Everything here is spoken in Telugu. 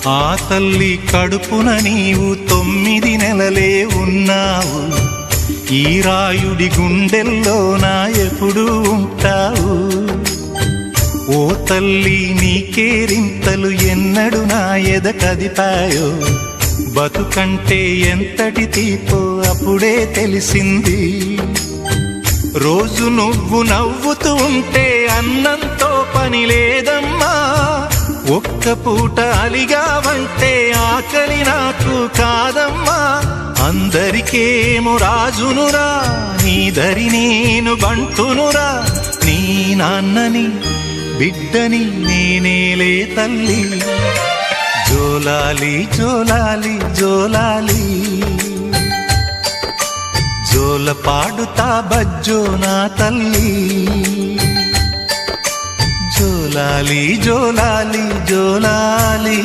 ఆ తల్లి కడుపున నీవు 9 నెలలే ఉన్నావు. ఈ రాయుడి గుండెల్లో నా ఎప్పుడు ఉంటావు. ఓ తల్లి నీకేరింతలు ఎన్నడు నా ఎద కదిపాయో. బతుకంటే ఎంతటి తీపో అప్పుడే తెలిసింది. రోజు నువ్వు నవ్వుతూ ఉంటే అన్నంతో పని లేదమ్మా. ఒక్క పూట అలిగావంటే ఆకలి నాకు కాదమ్మా. అందరికేమో రాజునురా, నీ దరి నేను బంటునురా. నీ నాన్నని బిడ్డని నేనేలే తల్లి. జోలాలి జోలాలి జోలాలి, జోల పాడుతా బజ్జో నా తల్లి. జోలాలి జోలాలి జోలాలి.